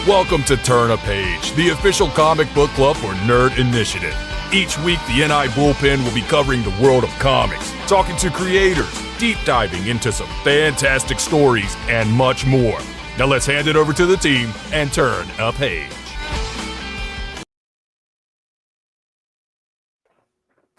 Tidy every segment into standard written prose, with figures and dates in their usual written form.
Welcome to Turn a Page, the official comic book club for Nerd Initiative. Each week, the NI Bullpen will be covering the world of comics, talking to creators, deep diving into some fantastic stories, and much more. Now let's hand it over to the team and turn a page.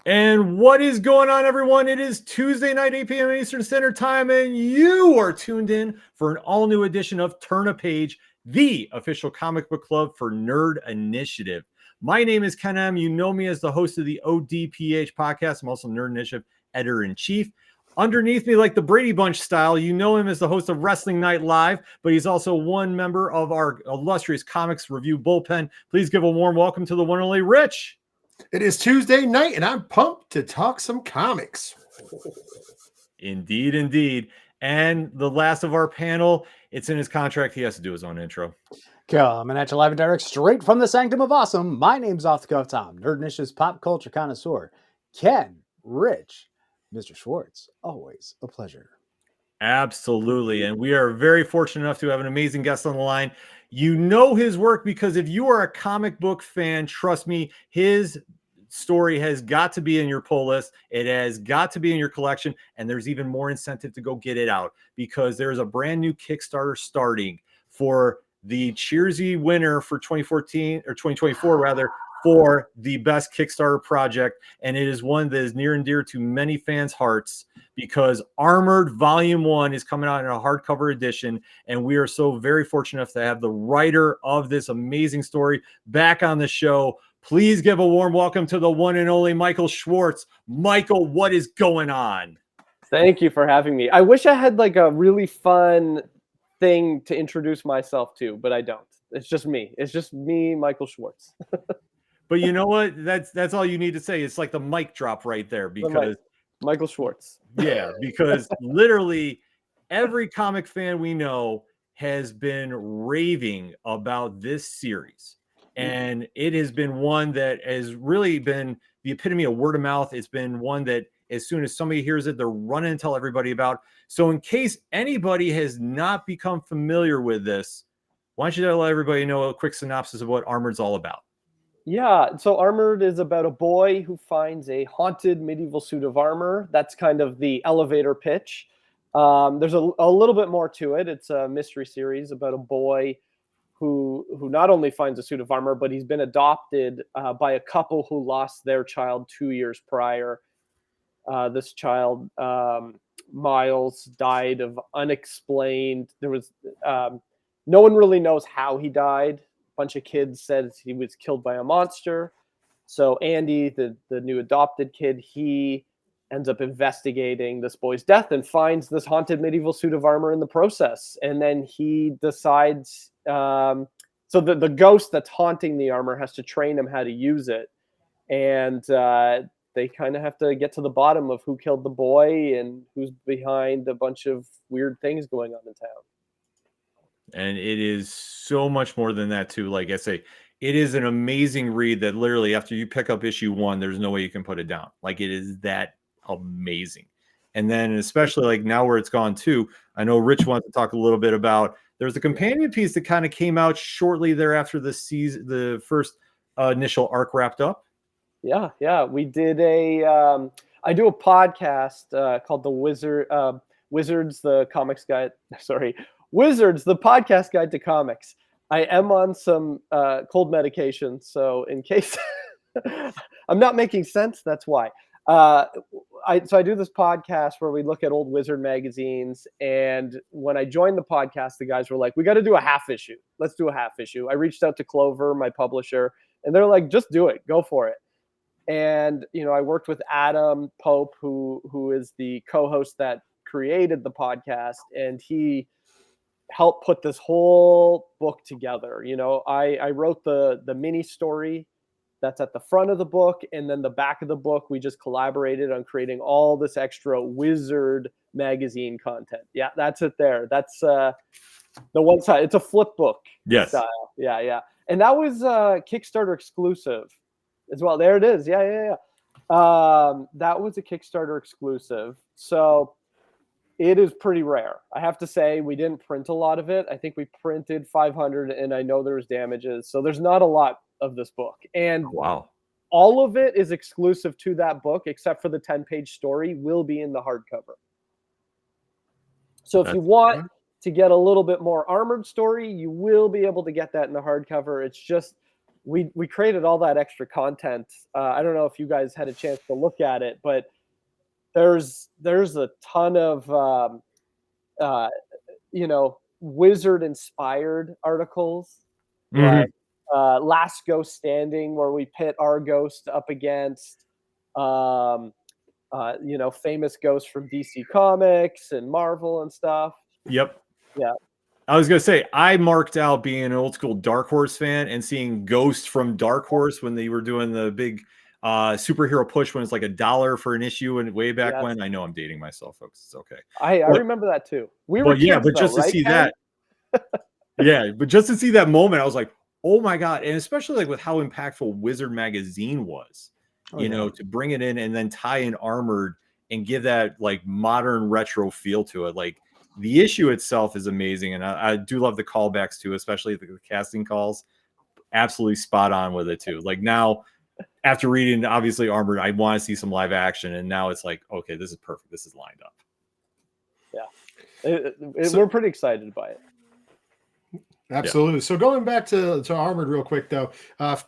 And what is going on, everyone? It is Tuesday night, 8 p.m. Eastern Standard Time, and you are tuned in for an all-new edition of Turn a Page, the official comic book club for Nerd Initiative. My name is Ken M. You know me as the host of the ODPH podcast. I'm also Nerd Initiative editor-in-chief. Underneath me, like the Brady Bunch style, you know him as the host of Wrestling Night Live, but he's also one member of our illustrious comics review bullpen. Please give a warm welcome to the one and only Rich. It is Tuesday night, and I'm pumped to talk some comics. Indeed, indeed. And the last of our panel, it's in his contract. He has to do his own intro. Coming at you live and direct straight from the Sanctum of Awesome. My name's Off the Cuff Tom, Nerd Initiative's pop culture connoisseur. Ken, Rich, Mr. Schwartz, always a pleasure. Absolutely. And we are very fortunate enough to have an amazing guest on the line. You know his work because if you are a comic book fan, trust me, his story has got to be in your pull list. It has got to be in your collection. And there's even more incentive to go get it out because there's a brand new Kickstarter starting for the Cheersy winner for 2014 or 2024, rather, for the best Kickstarter project. And it is one that is near and dear to many fans' hearts because Armored Volume 1 is coming out in a hardcover edition. And we are so very fortunate enough to have the writer of this amazing story back on the show. Please give a warm welcome to the one and only MICHAEL SCHWARTZ. Michael, what is going on? Thank you for having me. I wish I had like a really fun thing to introduce myself to, but I don't. It's just me. It's just me, MICHAEL SCHWARTZ. But you know what? That's all you need to say. It's like the mic drop right there because MICHAEL SCHWARTZ. Yeah, because literally every comic fan we know has been raving about this series. And it has been one that has really been the epitome of word of mouth. It's been one that as soon as somebody hears it, they're running and tell everybody about. So in case anybody has not become familiar with this, why don't you let everybody know a quick synopsis of what Armored's all about? Yeah, so Armored is about a boy who finds a haunted medieval suit of armor. That's kind of the elevator pitch. There's a little bit more to it. It's a mystery series about a boy who not only finds a suit of armor, but he's been adopted by a couple who lost their child 2 years prior. This child, Miles, died of unexplained. There was no one really knows how he died. Bunch of kids said he was killed by a monster. So Andy, the new adopted kid, he ends up investigating this boy's death and finds this haunted medieval suit of armor in the process. And then he decides, so the ghost that's haunting the armor has to train him how to use it. And they kind of have to get to the bottom of who killed the boy and who's behind a bunch of weird things going on in town. And it is so much more than that too. Like I say, it is an amazing read that literally after you pick up issue 1, there's no way you can put it down. Like it is that amazing. And then especially like now where it's gone to, I know Rich wants to talk a little bit about, there's a companion piece that kind of came out shortly thereafter the season, the first initial arc wrapped up. Yeah. We did I do a podcast called the Wizards, the Comics Guide. Sorry. Wizards, the podcast guide to comics. I am on some cold medication, so in case I'm not making sense, that's why. I do this podcast where we look at old Wizard magazines, and when I joined the podcast, the guys were like, we got to do a half issue. Let's do a half issue. I reached out to Clover, my publisher, and they're like, just do it. Go for it. And, I worked with Adam Pope, who is the co-host that created the podcast, and he help put this whole book together. I wrote the mini story that's at the front of the book, and then the back of the book, we just collaborated on creating all this extra Wizard magazine content. Yeah, that's it there. That's the one side. It's a flip book. Yes. Style. Yeah. And that was Kickstarter exclusive as well. There it is. Yeah. That was a Kickstarter exclusive. So it is pretty rare. I have to say, we didn't print a lot of it. I think we printed 500, and I know there was damages. So there's not a lot of this book. And Wow. all of it is exclusive to that book, except for the 10-page story will be in the hardcover. So if you want to get a little bit more armored story, you will be able to get that in the hardcover. It's just we created all that extra content. I don't know if you guys had a chance to look at it, but there's a ton of wizard inspired articles, like Last Ghost Standing, where we pit our ghost up against famous ghosts from DC Comics and Marvel and stuff. Yep. Yeah. I was gonna say, I marked out being an old school Dark Horse fan and seeing Ghost from Dark Horse when they were doing the big superhero push when it's like $1 for an issue, and way back when. I know I'm dating myself, folks. It's okay. I remember that too. But just to see that, but just to see that moment, I was like, oh my god! And especially like with how impactful Wizard Magazine was, to bring it in and then tie in Armored and give that like modern retro feel to it, like. The issue itself is amazing, and I do love the callbacks too, especially the casting calls. Absolutely spot on with it too. Like now, after reading obviously Armored, I want to see some live action, and now it's like, okay, this is perfect. This is lined up. Yeah, we're pretty excited by it. Absolutely. Yeah. So going back to Armored real quick though,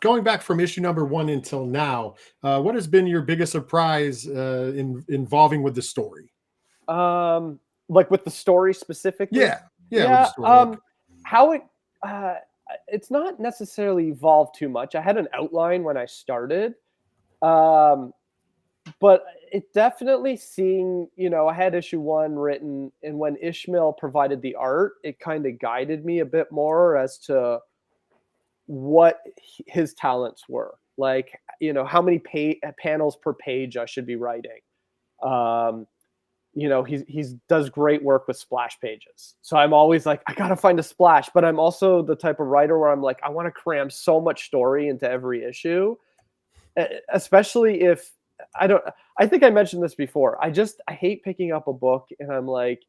going back from issue number 1 until now, what has been your biggest surprise involving with the story? Like with the story specifically? Yeah. How it it's not necessarily evolved too much. I had an outline when I started, but it definitely seeing, I had issue 1 written, and when Ishmael provided the art, it kind of guided me a bit more as to what his talents were. Like, how many panels per page I should be writing. He's does great work with splash pages. So I'm always like, I got to find a splash, but I'm also the type of writer where I'm like, I want to cram so much story into every issue, especially if I think I mentioned this before. I hate picking up a book and I'm like,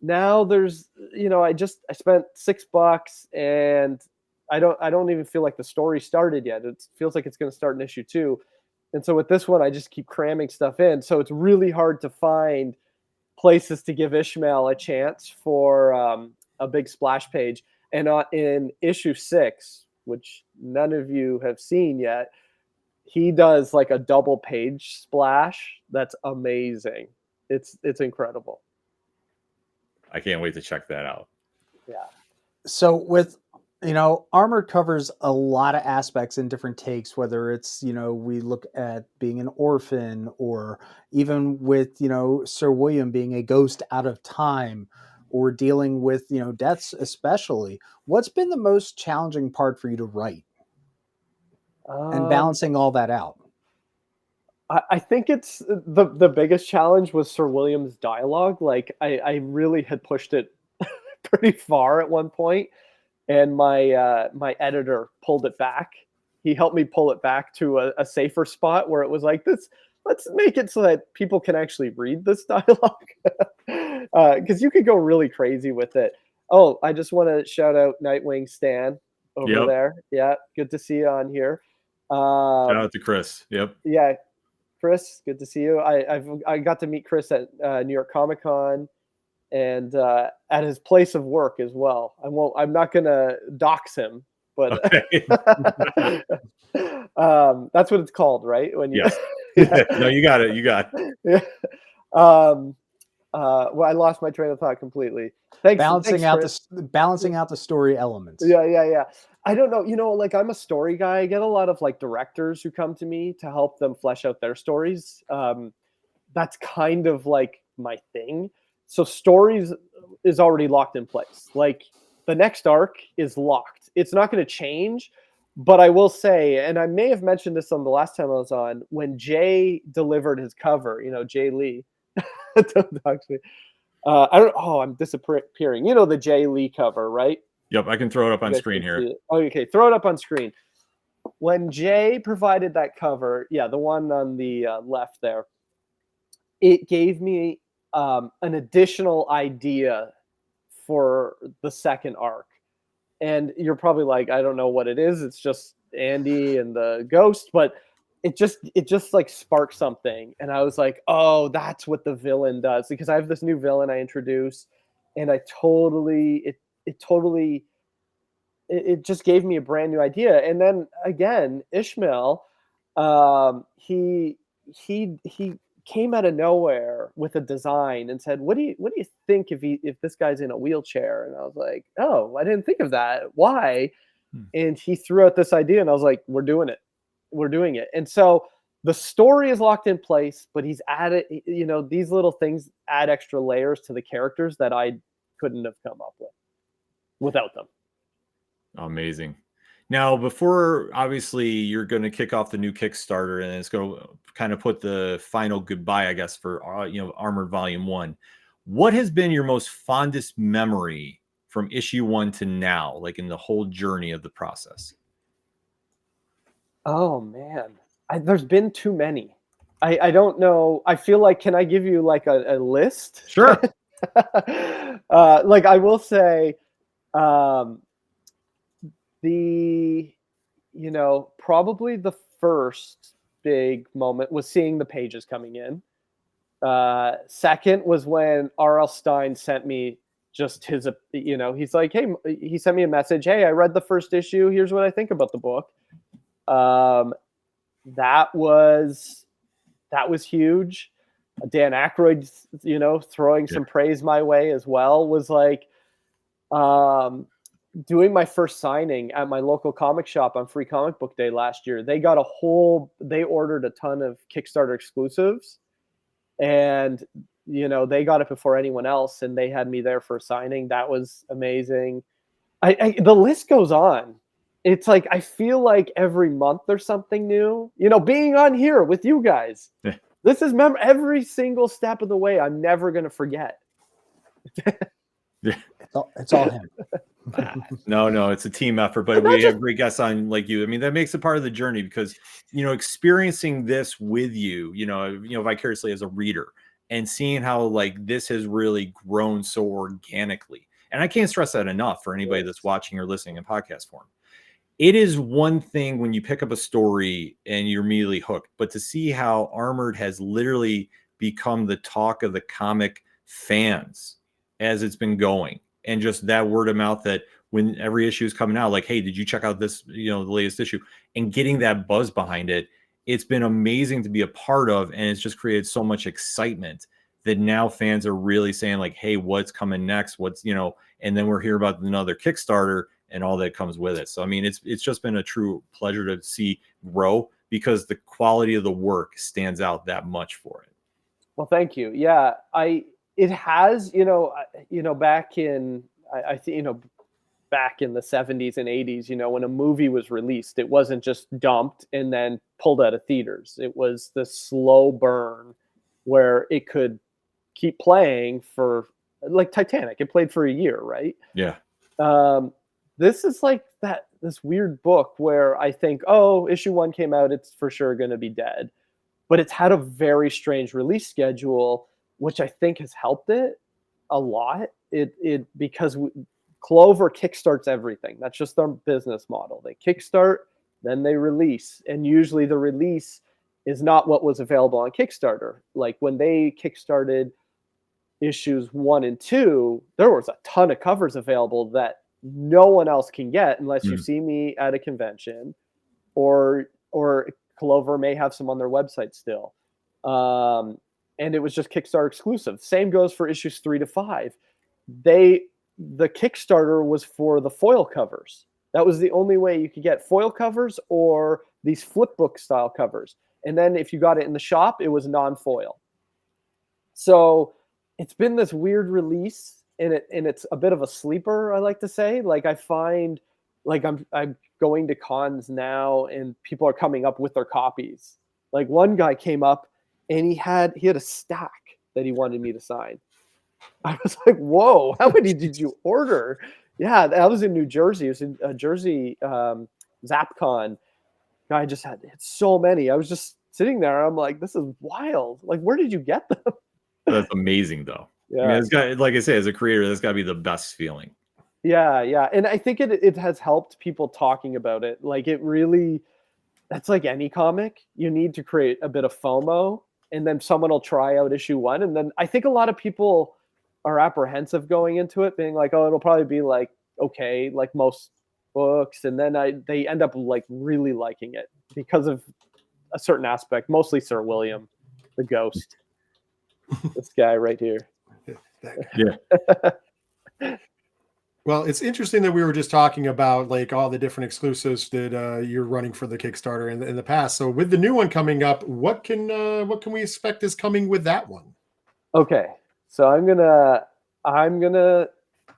now there's, I spent $6 and I don't even feel like the story started yet. It feels like it's going to start in issue 2. And so with this one, I just keep cramming stuff in. So it's really hard to find places to give Ishmael a chance for a big splash page. And in issue 6, which none of you have seen yet, he does like a double page splash. That's amazing. It's incredible. I can't wait to check that out. Yeah. So with Armored covers a lot of aspects in different takes, whether it's, we look at being an orphan, or even with, Sir William being a ghost out of time, or dealing with, deaths especially. What's been the most challenging part for you to write and balancing all that out? I think it's the biggest challenge was Sir William's dialogue. Like I really had pushed it pretty far at one point. And my editor pulled it back. He helped me pull it back to a safer spot where it was like this. Let's make it so that people can actually read this dialogue, because you could go really crazy with it. Oh, I just want to shout out Nightwing Stan over there. Yeah, good to see you on here. Shout out to Chris. Yep. Yeah, Chris, good to see you. I got to meet Chris at New York Comic Con. And at his place of work as well. I'm not gonna dox him, but okay. That's what it's called, right? When you No, you got it. Yeah. Well, I lost my train of thought completely. Balancing out the story elements. Yeah. I don't know. Like I'm a story guy. I get a lot of like directors who come to me to help them flesh out their stories. That's kind of like my thing. So stories is already locked in place. Like the next arc is locked. It's not going to change. But I will say, and I may have mentioned this on the last time I was on, when Jay delivered his cover, Jay Lee. Actually, I'm disappearing. The Jay Lee cover, right? Yep, I can throw it up on screen here. Okay, throw it up on screen. When Jay provided that cover, the one on the left there, it gave me an additional idea for the second arc. And you're probably like, I don't know what it is. It's just Andy and the ghost, but it just like sparked something. And I was like, oh, that's what the villain does, because I have this new villain I introduced, and it just gave me a brand new idea. And then again, Ishmael, he came out of nowhere with a design and said, what do you think if this guy's in a wheelchair? And I was like, oh, I didn't think of that. Why? And he threw out this idea, and I was like, we're doing it. And so the story is locked in place, but he's added, these little things add extra layers to the characters that I couldn't have come up with without them. Amazing. Now, before obviously you're going to kick off the new Kickstarter, and it's going to kind of put the final goodbye, I guess, for Armored Volume 1. What has been your most fondest memory from issue 1 to now, like in the whole journey of the process? Oh man, there's been too many. I don't know. I feel like, can I give you like a list? Sure. Like I will say, probably the first big moment was seeing the pages coming in. Second was when R.L. Stine sent me just his, he's like, hey, he sent me a message. Hey, I read the first issue. Here's what I think about the book. That was huge. Dan Aykroyd, throwing some praise my way as well, was like, doing my first signing at my local comic shop on Free Comic Book Day last year. They ordered a ton of Kickstarter exclusives, and they got it before anyone else, and they had me there for a signing. That was amazing. The list goes on. It's like, I feel like every month there's something new, being on here with you guys. Yeah. This is every single step of the way. I'm never going to forget. Yeah. It's all him. No, it's a team effort, but we have great guests on like you. I mean, that makes it part of the journey, because, experiencing this with you, vicariously as a reader, and seeing how like this has really grown so organically. And I can't stress that enough for anybody that's watching or listening in podcast form. It is one thing when you pick up a story and you're immediately hooked, but to see how Armored has literally become the talk of the comic fans as it's been going, and just that word of mouth, that when every issue is coming out, like, hey, did you check out this, the latest issue, and getting that buzz behind it, it's been amazing to be a part of. And it's just created so much excitement that now fans are really saying like, hey, what's coming next? What's, and then we're hearing about another Kickstarter and all that comes with it. So, I mean, it's just been a true pleasure to see grow, because the quality of the work stands out that much for it. Well, thank you. Yeah, it has, back in, I think, back in the 70s and 80s, when a movie was released, it wasn't just dumped and then pulled out of theaters. It was the slow burn where it could keep playing for, like Titanic. It played for a year, right? Yeah. This is like this weird book where I think, oh, issue 1 came out, it's for sure going to be dead. But it's had a very strange release schedule, which I think has helped it a lot. Because Clover kickstarts everything. That's just their business model. They kickstart, then they release. And usually the release is not what was available on Kickstarter. Like when they kickstarted issues 1 and 2, there was a ton of covers available that no one else can get unless you see me at a convention, or Clover may have some on their website still. And it was just Kickstarter exclusive. Same goes for issues 3 to 5. The Kickstarter was for the foil covers. That was the only way you could get foil covers or these flip book style covers. And then if you got it in the shop, it was non-foil. So it's been this weird release, and it's a bit of a sleeper, I like to say. Like I find, like I'm going to cons now, and people are coming up with their copies. Like one guy came up and he had a stack that he wanted me to sign. I was like, whoa, how many did you order? Yeah, that was in New Jersey. It was in Jersey, ZapCon. Guy just had so many. I was just sitting there. I'm like, this is wild. Like, where did you get them? That's amazing, though. Yeah. I mean, it's got, like I say, as a creator, that's got to be the best feeling. Yeah. And I think it has helped people talking about it. Like it really, that's like any comic. You need to create a bit of FOMO, and then someone will try out issue 1. And then I think a lot of people are apprehensive going into it, being like, oh, it'll probably be like, okay, like most books. And then they end up like really liking it because of a certain aspect, mostly Sir William, the ghost. This guy right here. Yeah. Well, it's interesting that we were just talking about like all the different exclusives that you're running for the Kickstarter in the past. So with the new one coming up, what can we expect is coming with that one? Okay, so I'm gonna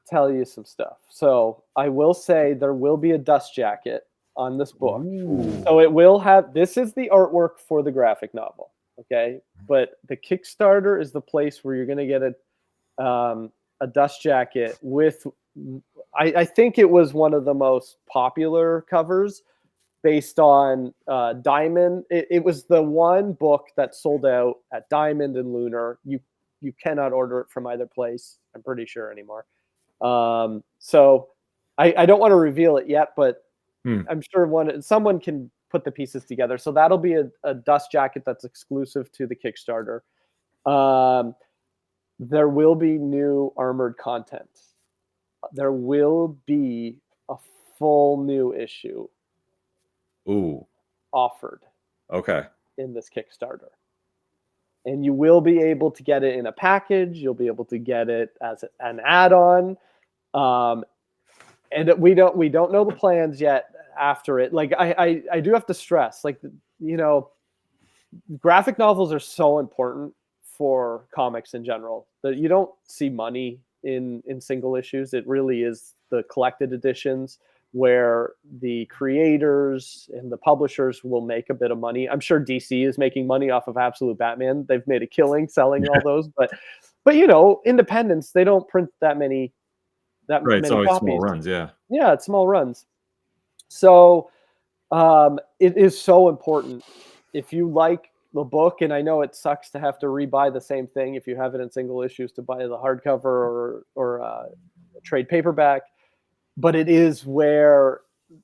tell you some stuff. So I will say there will be a dust jacket on this book. Ooh. So it will have. This is the artwork for the graphic novel. Okay, but the Kickstarter is the place where you're gonna get a dust jacket with. I think it was one of the most popular covers based on Diamond. It was the one book that sold out at Diamond and Lunar. You cannot order it from either place, I'm pretty sure, anymore. So I don't want to reveal it yet, but I'm sure someone can put the pieces together. So that'll be a dust jacket that's exclusive to the Kickstarter. There will be new armored content. There will be a full new issue offered in this Kickstarter. And you will be able to get it in a package. You'll be able to get it as an add-on. And we don't know the plans yet after it. Like I do have to stress, like, you know, graphic novels are so important for comics in general that you don't see money in single issues. It really is the collected editions where the creators and the publishers will make a bit of money. I'm sure DC is making money off of Absolute Batman. They've made a killing selling all those, but you know, independents, they don't print that many Right, it's always copies. small runs, yeah. Yeah, it's small runs. So it is so important if you like the book, and I know it sucks to have to rebuy the same thing if you have it in single issues to buy the hardcover or trade paperback, but it is where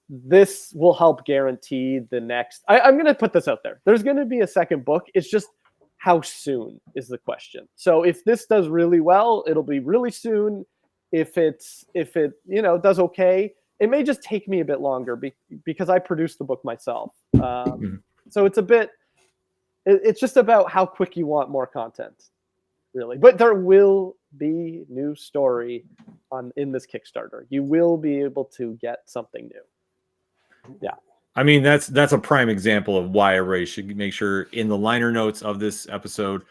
this will help guarantee the next. I'm going to put this out there. There's going to be a second book. It's just how soon is the question. So if this does really well, it'll be really soon. If it you know does okay, it may just take me a bit longer because I produced the book myself. So it's just about how quick you want more content, really. But there will be new story in this Kickstarter. You will be able to get something new. Yeah. I mean, that's a prime example of why everybody should make sure in the liner notes of this episode,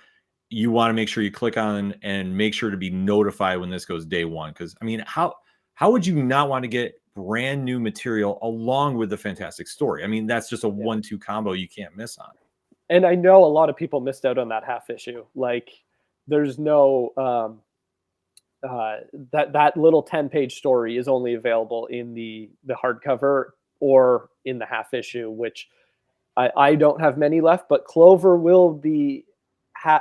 you want to make sure you click on and make sure to be notified when this goes day one. Because I mean, how would you not want to get brand new material along with the fantastic story? I mean, that's just a 1-2 combo you can't miss on. And I know a lot of people missed out on that half issue. Like, there's no that little 10-page story is only available in the hardcover or in the half issue, which I don't have many left. But Clover will be.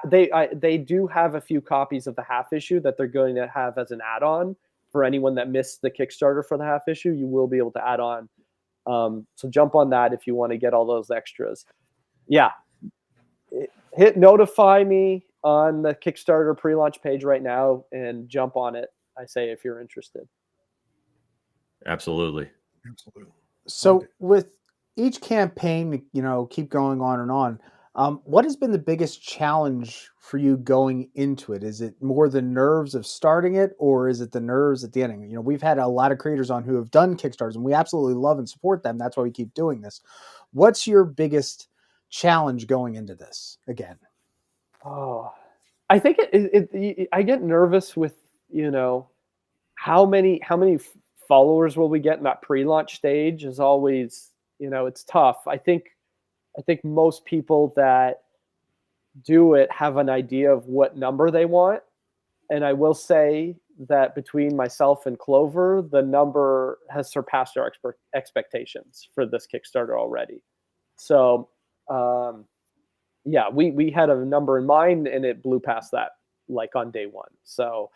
They do have a few copies of the half issue that they're going to have as an add-on for anyone that missed the Kickstarter for the half issue. You will be able to add on. So jump on that if you want to get all those extras. Yeah. Hit notify me on the Kickstarter pre-launch page right now and jump on it. I say if you're interested. Absolutely. So with each campaign, you know, keep going on and on. What has been the biggest challenge for you going into it? Is it more the nerves of starting it, or is it the nerves at the ending? You know, we've had a lot of creators on who have done Kickstarters, and we absolutely love and support them. That's why we keep doing this. What's your biggest challenge going into this again? Oh, I think I get nervous with, you know, how many followers will we get in that pre-launch stage is always, you know, it's tough. I think most people that do it have an idea of what number they want. And I will say that between myself and Clover, the number has surpassed our expectations for this Kickstarter already. So, yeah, we had a number in mind and it blew past that like on day one. So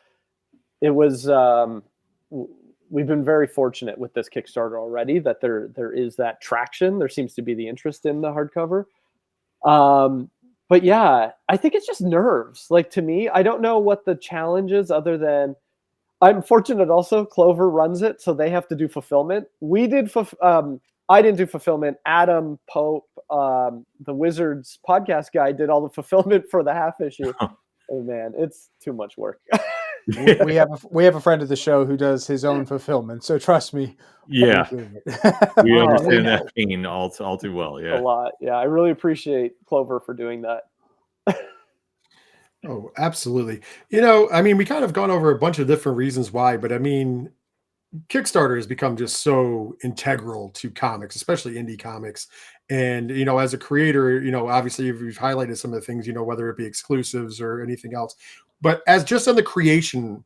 it was, we've been very fortunate with this Kickstarter already that there is that traction. There seems to be the interest in the hardcover. But yeah, I think it's just nerves. Like, to me, I don't know what the challenge is other than I'm fortunate also Clover runs it, so they have to do fulfillment. I didn't do fulfillment. Adam Pope, the Wizards podcast guy, did all the fulfillment for the half issue. Oh man, it's too much work. We have a friend of the show who does his own fulfillment, so trust me. Yeah, we're doing it. we Oh, understand yeah. that pain all too well. A Yeah. lot. Yeah, I really appreciate Clover for doing that. Oh, absolutely. You know, I mean, we kind of gone over a bunch of different reasons why, but I mean, Kickstarter has become just so integral to comics, especially indie comics. And, you know, as a creator, you know, obviously you've highlighted some of the things, you know, whether it be exclusives or anything else, but as just on the creation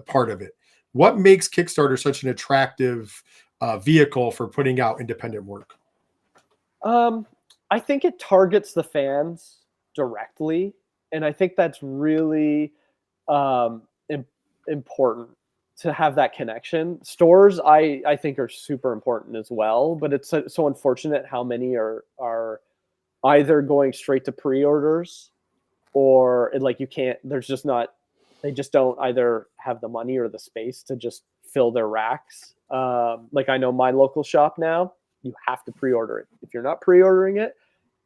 part of it, what makes Kickstarter such an attractive vehicle for putting out independent work? I think it targets the fans directly, and I think that's really important to have that connection. Stores, I think, are super important as well, but it's so unfortunate how many are either going straight to pre-orders or like you can't. There's just not. They just don't either have the money or the space to just fill their racks. Like I know my local shop now, you have to pre-order it. If you're not pre-ordering it,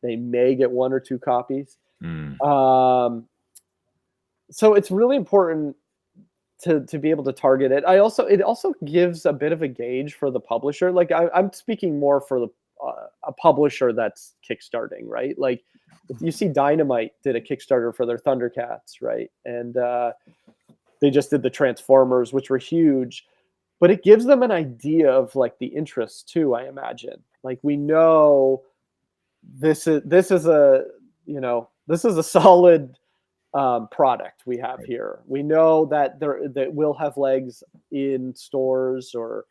they may get 1 or 2 copies. So it's really important to be able to target it. It also gives a bit of a gauge for the publisher. Like I'm speaking more for a publisher that's kickstarting, right? Like if you see Dynamite did a Kickstarter for their Thundercats, right? And they just did the Transformers, which were huge. But it gives them an idea of like the interest too, I imagine. Like we know this is a solid product we have here. We know that that will have legs in stores or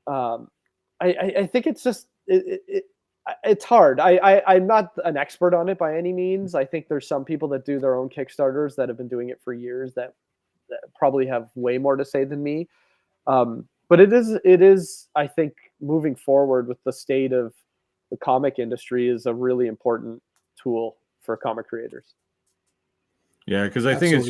I think it's just it's hard. I'm not an expert on it by any means. I think there's some people that do their own Kickstarters that have been doing it for years that probably have way more to say than me. But it is, I think, moving forward with the state of the comic industry is a really important tool for comic creators. Yeah, because I think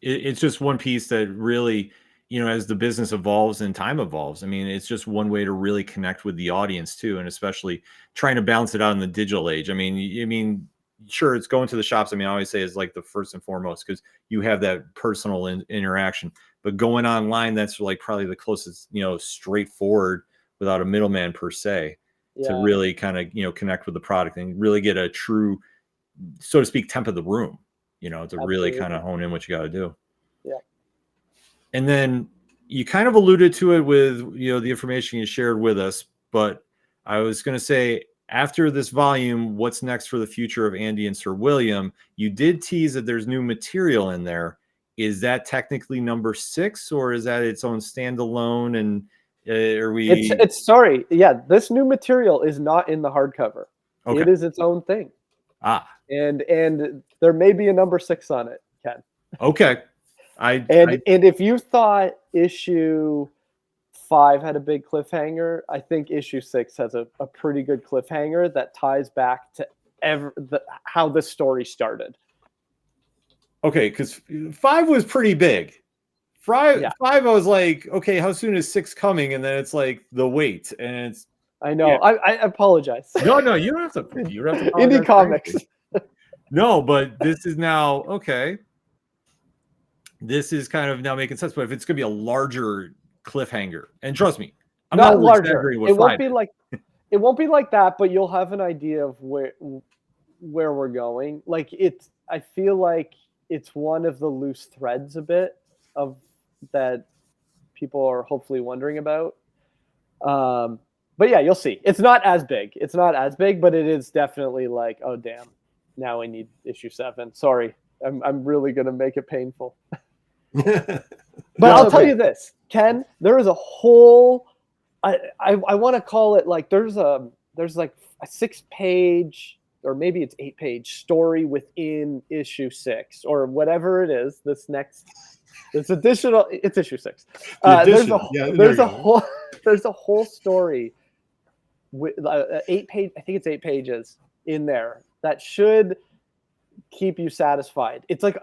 it's just one piece that really, you know, as the business evolves and time evolves, I mean, it's just one way to really connect with the audience too, and especially trying to balance it out in the digital age. I mean, sure, it's going to the shops. I mean, I always say is like the first and foremost because you have that personal interaction. But going online, that's like probably the closest, you know, straightforward without a middleman per se to really kind of, you know, connect with the product and really get a true, so to speak, temp of the room, you know, to really kind of hone in what you got to do. Yeah. And then you kind of alluded to it with, you know, the information you shared with us, but I was going to say, after this volume, what's next for the future of Andy and Sir William? You did tease that there's new material in there. Is that technically number 6 or is that its own standalone? And are we? It's sorry. Yeah, this new material is not in the hardcover. Okay. It is its own thing. And there may be a number 6 on it, Ken. Okay. And if you thought issue 5 had a big cliffhanger, I think issue 6 has a pretty good cliffhanger that ties back to how this story started. Okay, because 5 was pretty big. 5, I was like, okay, how soon is 6 coming? And then it's like the wait, and it's. I know. Yeah. I apologize. No, you don't have to. You don't have to. Indie comics. No, but this is now okay. This is kind of now making sense. But if it's going to be a larger cliffhanger, and trust me, I'm not larger. It won't be like it won't be like that, but you'll have an idea of where we're going. Like I feel like it's one of the loose threads a bit of that people are hopefully wondering about. But yeah, you'll see. It's not as big. But it is definitely like, oh damn, now I need issue 7. Sorry, I'm really gonna make it painful. But I'll tell you this, Ken. There is a whole. I want to call it like there's like a 6-page or maybe it's 8-page story within issue 6 or whatever it is. It's additional. It's issue 6. There's a whole story with 8 page. I think it's 8 pages in there that should keep you satisfied. It's like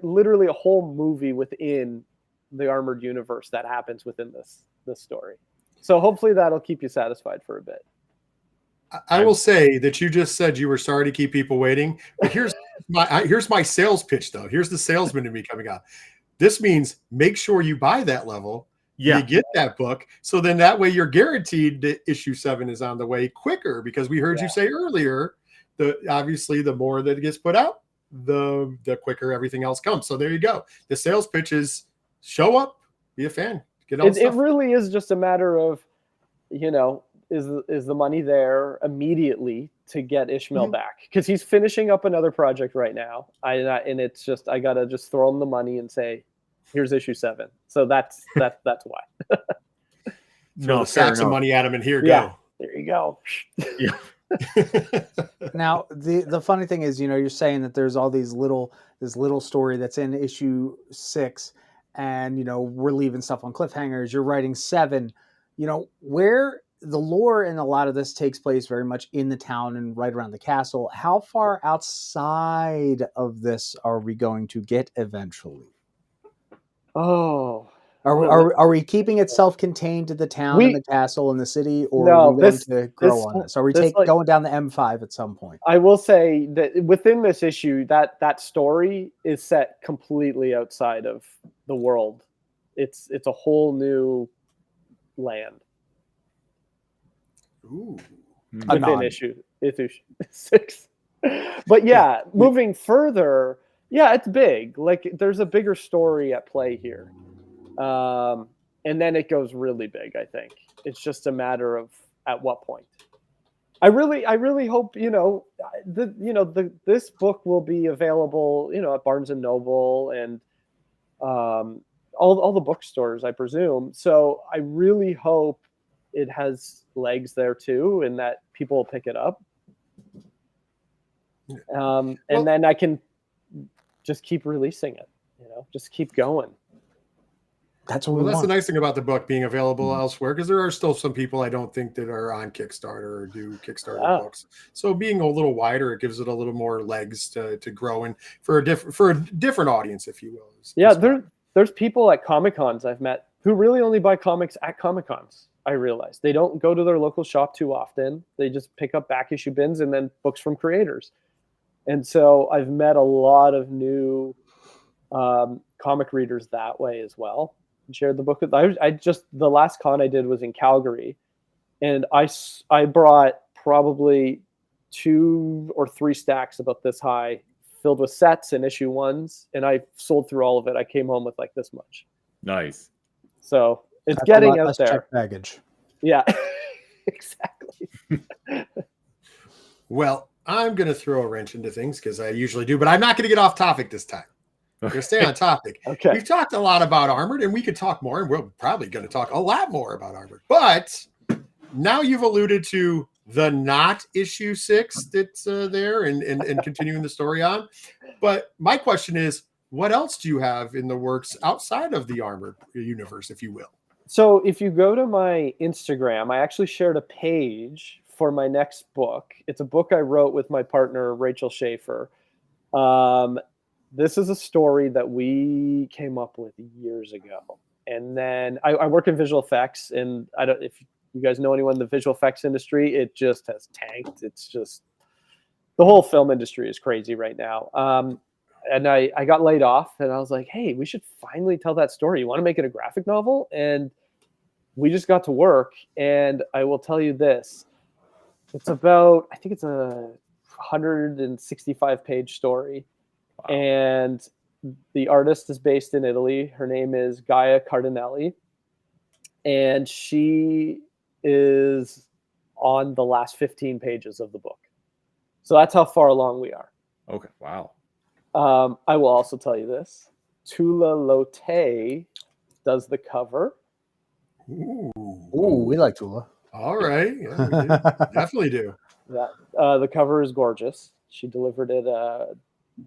literally a whole movie within the Armored universe that happens within this story. So hopefully that'll keep you satisfied for a bit. I will say that you just said you were sorry to keep people waiting, but here's my sales pitch though. Here's the salesman in me coming out. This means make sure you buy that level. Yeah. You get that book. So then that way you're guaranteed that issue 7 is on the way quicker, because we heard you say earlier, obviously the more that it gets put out, the quicker everything else comes. So there you go. The sales pitch is show up, be a fan, get all it really is just a matter of, is the money there immediately to get Ishmael back? Because he's finishing up another project right now. And it's just, I got to just throw him the money and say, here's issue 7. So that's why. Throw the sacks of money at him and here go. Go. There you go. Now, the funny thing is, you're saying that there's all this little story that's in issue 6, and we're leaving stuff on cliffhangers. You're writing 7, where the lore in a lot of this takes place very much in the town and right around the castle. How far outside of this are we going to get eventually? Oh, are we keeping it self-contained to the town and the castle and the city, or are we going to grow on this? Are we going down the M5 at some point? I will say that within this issue, that story is set completely outside of the world. It's a whole new land. Ooh. Within issue 6. But moving further, it's big. Like there's a bigger story at play here. And then it goes really big, I think. It's just a matter of at what point. I really hope, this book will be available, at Barnes and Noble and all the bookstores, I presume. So I really hope it has legs there too, and that people will pick it up. And then I can just keep releasing it, just keep going. That's what that's the nice thing about the book being available elsewhere, because there are still some people I don't think that are on Kickstarter or do Kickstarter books. So being a little wider, it gives it a little more legs to grow in for a different audience, if you will. There's people at Comic-Cons I've met who really only buy comics at Comic-Cons. I realize they don't go to their local shop too often. They just pick up back issue bins and then books from creators. And so I've met a lot of new comic readers that way as well. And shared the book with. The last con I did was in Calgary, and I brought probably 2 or 3 stacks about this high, filled with sets and issue 1s, and I sold through all of it. I came home with like this much. Nice. So it's getting out there. Check baggage. Yeah, exactly. Well, I'm going to throw a wrench into things because I usually do, but I'm not going to get off topic this time. We're going to stay on topic. Okay. We've talked a lot about Armored, and we could talk more, and we're probably going to talk a lot more about Armored. But now you've alluded to the not issue 6 that's there and continuing the story on. But my question is, what else do you have in the works outside of the Armored universe, if you will? So if you go to my Instagram, I actually shared a page for my next book. It's a book I wrote with my partner, Rachel Schaefer. This is a story that we came up with years ago. And then I work in visual effects, and if you guys know anyone in the visual effects industry, it just has tanked. It's just, the whole film industry is crazy right now. And I got laid off, and I was like, hey, we should finally tell that story. You want to make it a graphic novel? And we just got to work, and I will tell you this. It's about, I think it's a 165-page story. Wow. And the artist is based in Italy. Her name is Gaia Cardinelli. And she is on the last 15 pages of the book. So that's how far along we are. Okay, wow. I will also tell you this. Tula Lotte does the cover. Ooh, we like Tula. All right. Yeah, we do. Definitely do. That the cover is gorgeous. She delivered it about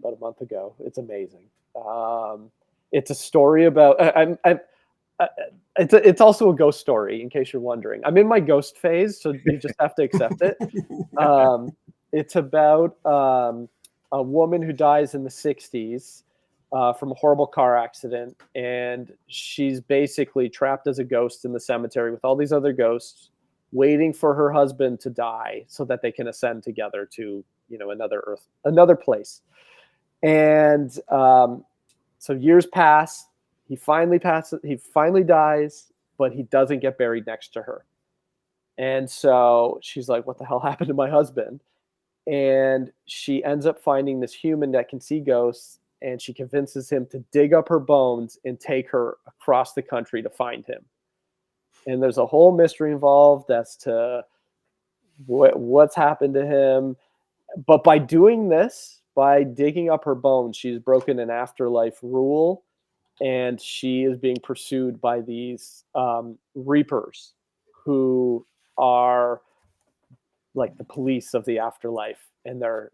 a month ago. It's amazing. It's a story about. It's also a ghost story. In case you're wondering, I'm in my ghost phase, so you just have to accept it. It's about a woman who dies in the '60s from a horrible car accident, and she's basically trapped as a ghost in the cemetery with all these other ghosts, waiting for her husband to die so that they can ascend together to another earth, another place. And so years pass. He finally dies, but he doesn't get buried next to her. And so she's like, what the hell happened to my husband? And she ends up finding this human that can see ghosts, and she convinces him to dig up her bones and take her across the country to find him. And there's a whole mystery involved as to what's happened to him. But by doing this, by digging up her bones, she's broken an afterlife rule, and she is being pursued by these reapers who are like the police of the afterlife, and they're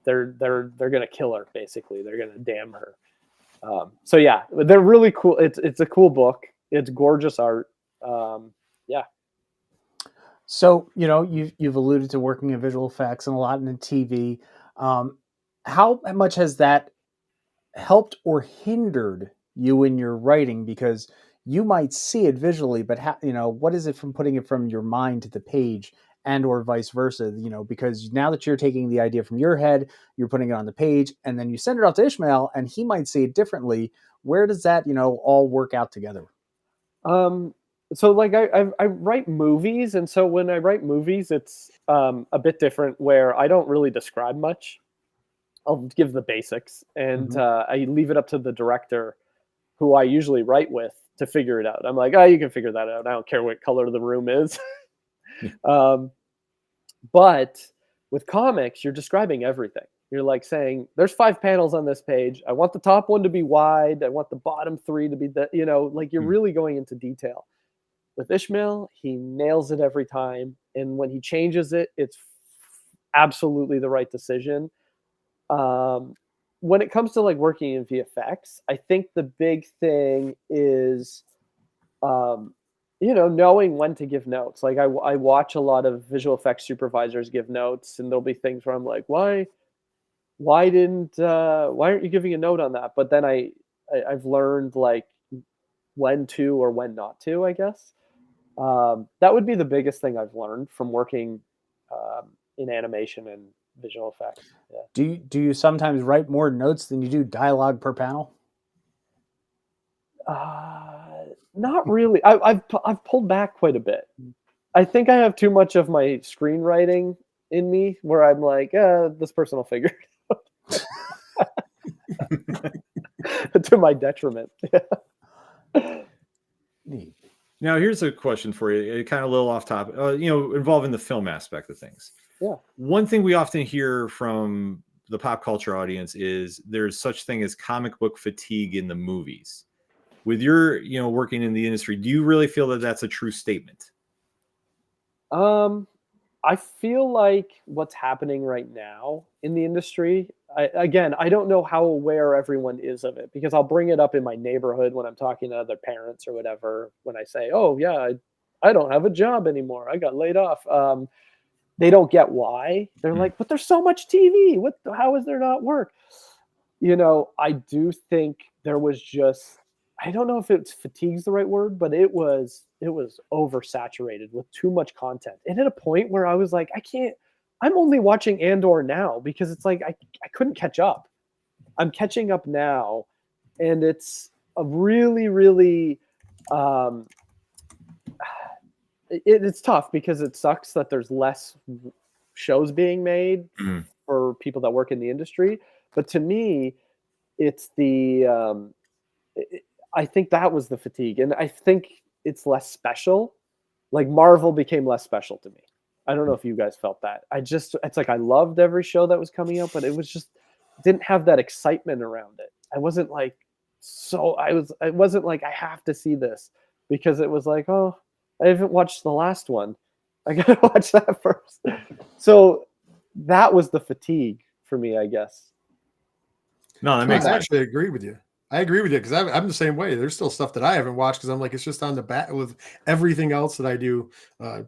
gonna kill her. Basically, they're gonna damn her. So yeah, they're really cool. It's a cool book. It's gorgeous art. Yeah. So, you've alluded to working in visual effects and a lot in TV. How much has that helped or hindered you in your writing? Because you might see it visually, but what is it from putting it from your mind to the page, and or vice versa? Because now that you're taking the idea from your head, you're putting it on the page, and then you send it out to Ishmael, and he might see it differently. Where does that, all work out together? So like I write movies, and so when I write movies, it's a bit different, where I don't really describe much. I'll give the basics, and I leave it up to the director, who I usually write with, to figure it out. I'm like, oh, you can figure that out. I don't care what color the room is. But with comics, you're describing everything. You're like saying, there's 5 panels on this page. I want the top one to be wide. I want the bottom 3 to be like you're really going into detail. With Ishmael, he nails it every time. And when he changes it, it's absolutely the right decision. When it comes to like working in VFX, I think the big thing is, knowing when to give notes. Like I watch a lot of visual effects supervisors give notes, and there'll be things where I'm like, why aren't you giving a note on that? But then I've learned like when to or when not to, I guess. That would be the biggest thing I've learned from working in animation and visual effects. Yeah. Do you sometimes write more notes than you do dialogue per panel? Not really. I've pulled back quite a bit. I think I have too much of my screenwriting in me, where I'm like, this person will figure it out. To my detriment. Neat. Now, here's a question for you, kind of a little off topic, involving the film aspect of things. Yeah. One thing we often hear from the pop culture audience is there's such thing as comic book fatigue in the movies. With your, working in the industry, do you really feel that that's a true statement? I feel like what's happening right now in the industry, I don't know how aware everyone is of it, because I'll bring it up in my neighborhood when I'm talking to other parents or whatever, when I say, oh yeah, I don't have a job anymore. I got laid off. They don't get why. They're like, but there's so much TV. How is there not work? I do think there was just, I don't know if it's fatigue's the right word, but it was oversaturated with too much content. And at a point where I was like, I'm only watching Andor now because it's like, I couldn't catch up. I'm catching up now. And it's a really, really, it's tough, because it sucks that there's less shows being made for people that work in the industry. But to me, it's I think that was the fatigue. And I think it's less special. Like Marvel became less special to me. I don't know if you guys felt that. It's like I loved every show that was coming out, but it was just didn't have that excitement around it. I wasn't like, it wasn't like I have to see this, because it was like, oh, I haven't watched the last one. I gotta watch that first. So that was the fatigue for me, I guess. No, that makes I sense. actually agree with you. I agree with you because I'm the same way. There's still stuff that I haven't watched because I'm like, it's just on the bat with everything else that I do. I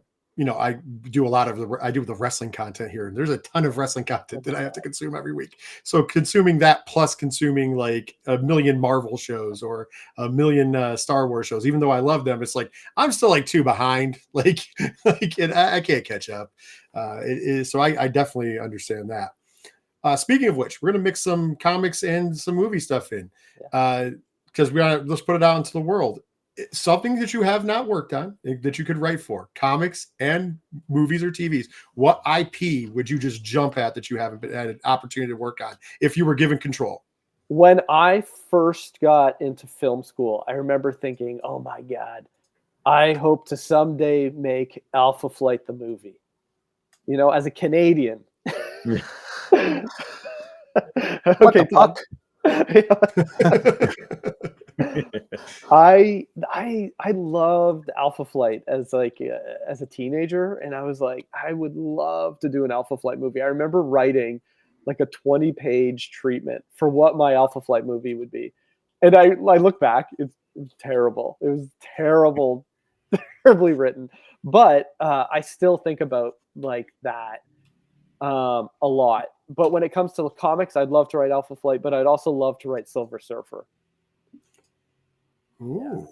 do a lot of I do the wrestling content here, and there's a ton of wrestling content that I have to consume every week. So consuming that plus consuming like a million Marvel shows or a million Star Wars shows, even though I love them, it's like I'm still like 2 behind. Like I can't catch up. So I definitely understand that. Speaking of which, we're going to mix some comics and some movie stuff in because let's put it out into the world. Something that you have not worked on that you could write for comics and movies or TVs. What IP would you just jump at that you haven't had an opportunity to work on if you were given control? When I first got into film school, I remember thinking, oh my God, I hope to someday make Alpha Flight the movie. You know, as a Canadian. Okay, Tom. I loved Alpha Flight as a teenager, and I was like, I would love to do an Alpha Flight movie. I remember writing like a 20-page treatment for what my Alpha Flight movie would be, and I look back, it was terrible. It was terrible, terribly written, but I still think about like that a lot. But when it comes to the comics, I'd love to write Alpha Flight, but I'd also love to write Silver Surfer. Ooh.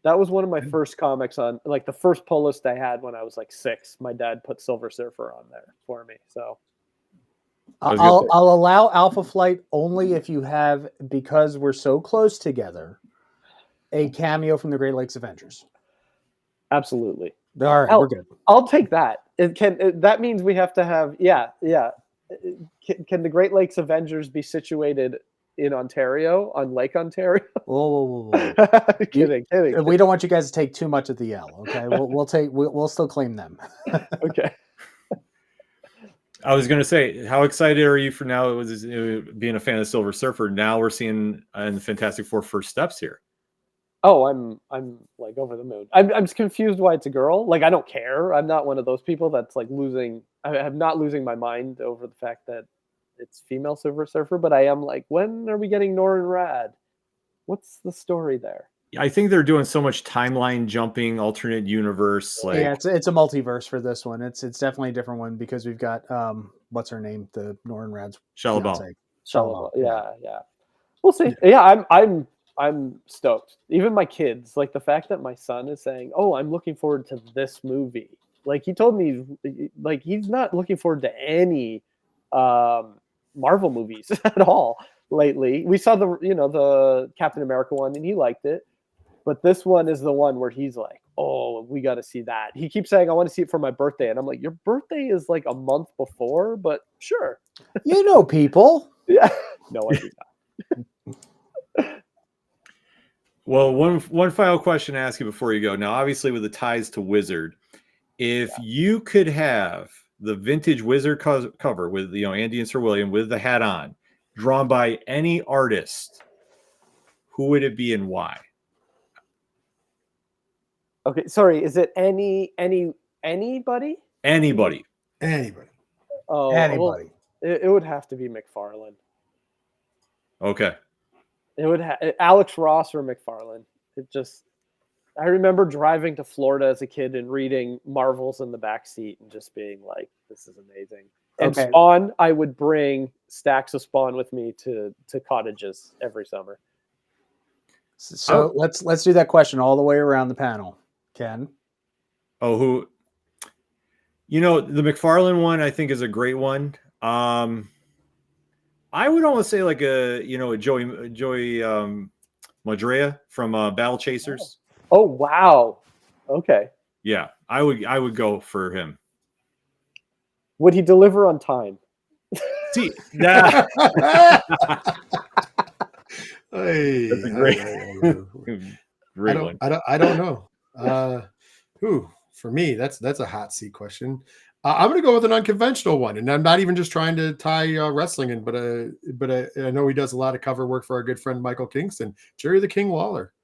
That was one of my first comics on, like the first pull list I had when I was like 6. My dad put Silver Surfer on there for me. So I'll allow Alpha Flight only if you have, because we're so close together, a cameo from the Great Lakes Avengers. Absolutely. All right, we're good. I'll take that. That means we have to have, Can the Great Lakes Avengers be situated in Ontario, on Lake Ontario? Whoa. Kidding. We don't want you guys to take too much of the L. Okay, we'll still claim them. Okay. I was going to say, how excited are you for now? It was being a fan of Silver Surfer. Now we're seeing in the Fantastic Four first steps here. Oh, I'm like over the moon. I'm just confused why it's a girl. Like, I don't care. I'm not one of those people that's like I'm not losing my mind over the fact that it's female Silver Surfer, but I am like, when are we getting Norrin Rad? What's the story there? I think they're doing so much timeline jumping, alternate universe. Like, yeah, it's a multiverse for this one. It's definitely a different one because we've got what's her name, the Norrin Rad's Shellabelle. Yeah. We'll see. Yeah, I'm stoked. Even my kids, like the fact that my son is saying, "Oh, I'm looking forward to this movie." Like he told me, like he's not looking forward to any Marvel movies at all lately. We saw the Captain America one, and he liked it. But this one is the one where he's like, "Oh, we got to see that." He keeps saying, "I want to see it for my birthday," and I'm like, "Your birthday is like a month before, but sure." You know, people. Yeah. No, I do not. Well, one final question to ask you before you go. Now, obviously, with the ties to Wizard, if you could have the vintage Wizard cover with Andy and Sir William with the hat on, drawn by any artist, who would it be and why? Okay, sorry. Is it anybody? Anybody. Oh, Anybody. Well, it would have to be McFarlane. Okay. It would Alex Ross or McFarlane. I remember driving to Florida as a kid and reading Marvels in the back seat and just being like, "This is amazing." And Okay. Spawn, I would bring stacks of Spawn with me to cottages every summer. So let's do that question all the way around the panel. Ken? Oh, who? The McFarlane one I think is a great one. I would almost say like a Joey Madrea from Battle Chasers. Oh wow. Okay. Yeah, I would go for him. Would he deliver on time? See, that That's a great one. I don't know. For me, that's a hot seat question. I'm going to go with an unconventional one, and I'm not even just trying to tie wrestling in, but I know he does a lot of cover work for our good friend Michael Kingston, Jerry the King Lawler.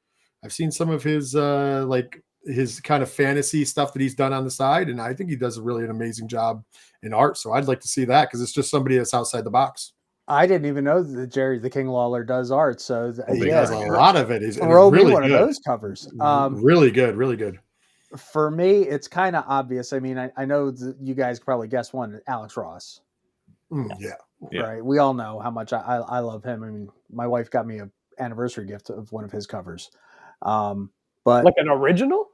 I've seen some of his like his kind of fantasy stuff that he's done on the side, and I think he does really an amazing job in art. So I'd like to see that because it's just somebody that's outside the box. I didn't even know that Jerry the King Lawler does art. So He does a lot of it. He's throw really me one good. of those covers. Really good, really good. For me, it's kind of obvious. I mean, I know that you guys probably guessed one, Alex Ross. Yeah. Right. We all know how much I love him. I mean, my wife got me an anniversary gift of one of his covers. But like an original?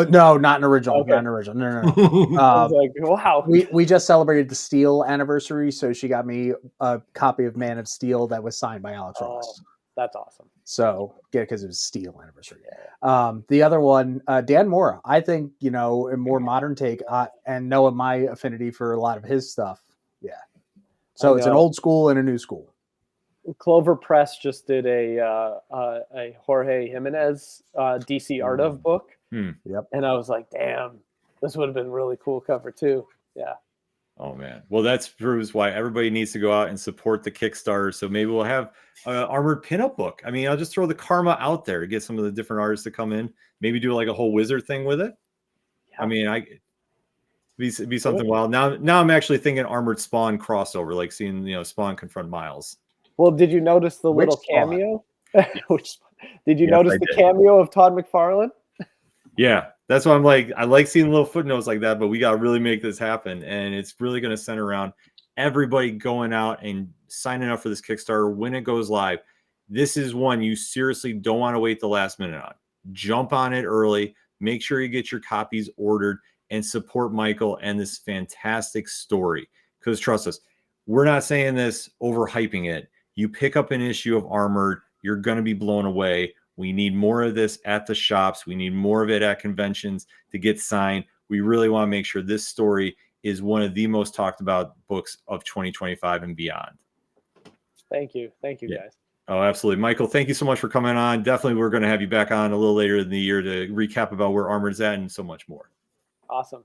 No, not an original. Okay. Not an original. No. I was like, wow. We just celebrated the Steel anniversary, so she got me a copy of Man of Steel that was signed by Alex Ross. That's awesome. So because it was Steel anniversary. The other one, Dan Mora. I think, a more modern take, and knowing my affinity for a lot of his stuff. Yeah. So it's an old school and a new school. Clover Press just did a Jorge Jimenez DC Art of book. Yep. And I was like, damn, this would have been a really cool cover too. Yeah. Oh man. Well, that proves why everybody needs to go out and support the Kickstarter. So maybe we'll have an armored pinup book. I mean, I'll just throw the karma out there to get some of the different artists to come in. Maybe do like a whole wizard thing with it. Yeah. I mean, be something wild. Now I'm actually thinking armored Spawn crossover, like seeing Spawn confront Miles. Well, did you notice the little cameo? Did you notice the cameo of Todd McFarlane? Yeah, that's why I'm like, I like seeing little footnotes like that, but we got to really make this happen. And it's really going to center around everybody going out and signing up for this Kickstarter when it goes live. This is one you seriously don't want to wait the last minute on. Jump on it early. Make sure you get your copies ordered and support Michael and this fantastic story. Because trust us, we're not saying this overhyping it. You pick up an issue of Armored, you're going to be blown away. We need more of this at the shops. We need more of it at conventions to get signed. We really want to make sure this story is one of the most talked about books of 2025 and beyond. Thank you. Thank you, guys. Oh, absolutely. Michael, thank you so much for coming on. Definitely, we're going to have you back on a little later in the year to recap about where Armored's at and so much more. Awesome.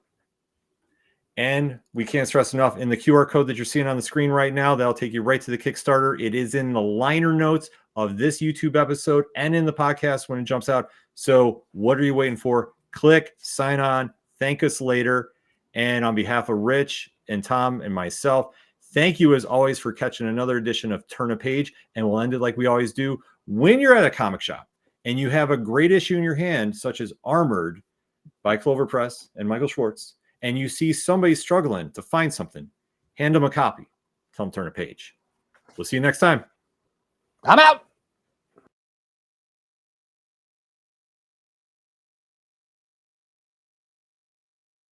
And we can't stress enough, in the QR code that you're seeing on the screen right now, that'll take you right to the Kickstarter. It is in the liner notes of this YouTube episode and in the podcast when it jumps out. So what are you waiting for? Click, sign on, thank us later. And on behalf of Rich and Tom and myself, thank you as always for catching another edition of Turn a Page. And we'll end it like we always do. When you're at a comic shop and you have a great issue in your hand, such as Armored by Clover Press and Michael Schwartz, and you see somebody struggling to find something, hand them a copy. Tell them turn a page. We'll see you next time. I'm out.